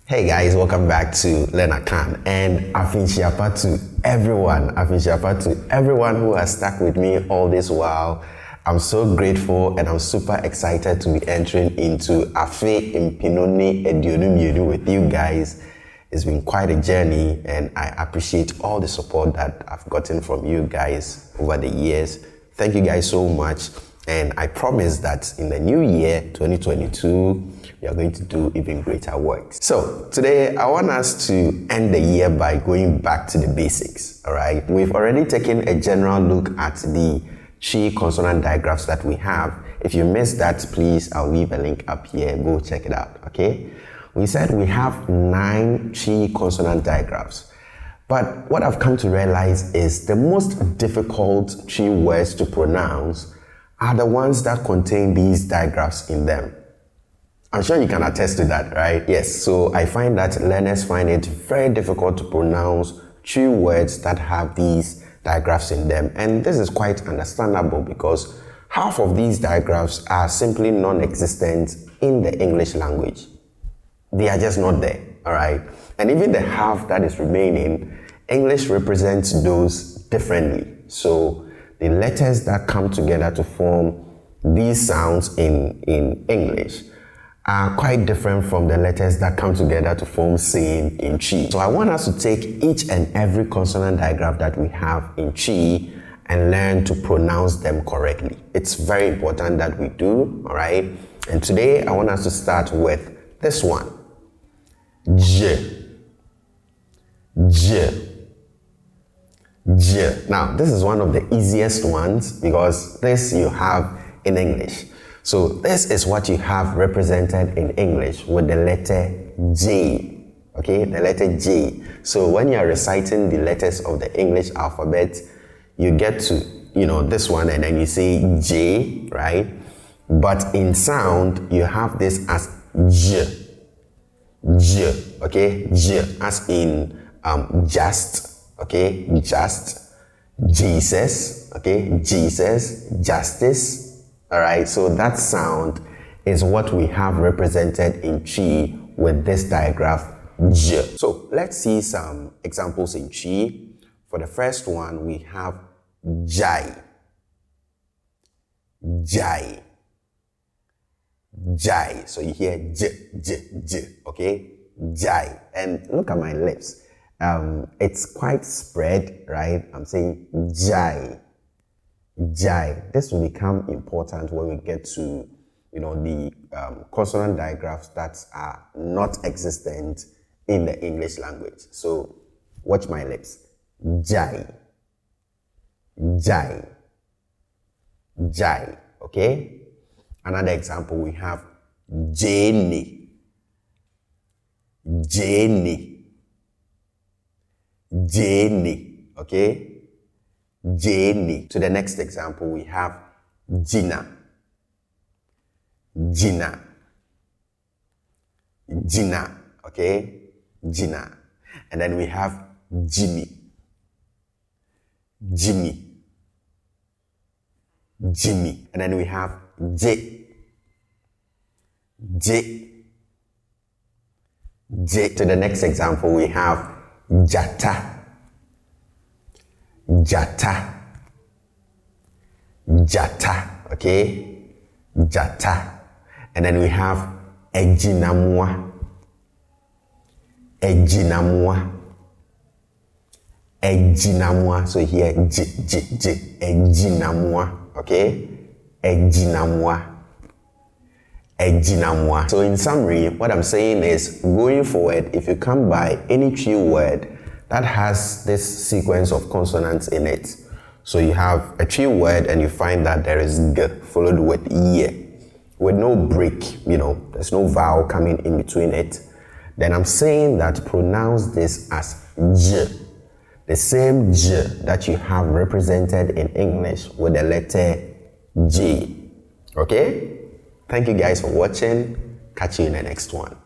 Hey guys, welcome back to LEARNAKAN, and Afinsiapa to everyone who has stuck with me all this while. I'm so grateful and I'm super excited to be entering into Afe Impinoni Edionum with you guys. It's been quite a journey and I appreciate all the support that I've gotten from you guys over the years. Thank you guys so much, and I promise that in the new year 2022 we are going to do even greater work. So today I want us to end the year by going back to the basics. All right, we've already taken a general look at the TWI consonant digraphs that we have. If you missed that, please, I'll leave a link up here, go check it out. Okay, we said we have 9 TWI consonant digraphs, but what I've come to realize is the most difficult TWI words to pronounce are the ones that contain these digraphs in them. I'm sure you can attest to that, right? Yes, so I find that learners find it very difficult to pronounce TWI words that have these digraphs in them. And this is quite understandable because half of these digraphs are simply non-existent in the English language. They are just not there, all right? And even the half that is remaining, English represents those differently. So the letters that come together to form these sounds in English are quite different from the letters that come together to form same in TWI. So I want us to take each and every consonant digraph that we have in TWI and learn to pronounce them correctly. It's very important that we do, all right? And today I want us to start with this one. J. J. J. Now, this is one of the easiest ones because this you have in English. So this is what you have represented in English with the letter J, okay, the letter J. So when you are reciting the letters of the English alphabet, you get to, this one and then you say J, right? But in sound, you have this as J, J, okay, J, as in just, okay, just, Jesus, okay, Jesus, justice. All right, so that sound is what we have represented in TWI with this digraph J. So let's see some examples in TWI. For the first one, we have Jai. Jai. Jai. So you hear J, J, J, okay? Jai. And look at my lips. It's quite spread, right? I'm saying Jai. Jai. This will become important when we get to, the consonant digraphs that are not existent in the English language. So watch my lips. Jai. Jai. Jai. Okay? Another example, we have Jeni. Jeni. Jeni. Okay? Jeni. To the next example, we have Gina. Gina. Gina. Okay? Gina. And then we have Jimmy. Jimmy. Jimmy. And then we have J. J. J. To the next example, we have Jata. Jata. Jata, okay? Jata. And then we have Ejinamwa. Ejinamwa. Ejinamwa. So here, J, J, J. Ejinamwa, okay? Ejinamwa. Ejinamwa. So in summary, what I'm saying is, going forward, if you come by any TWI word that has this sequence of consonants in it. So you have a TWI word and you find that there is G followed with Y with no break, there's no vowel coming in between it. Then I'm saying that pronounce this as J, the same J that you have represented in English with the letter J. Okay? Thank you guys for watching. Catch you in the next one.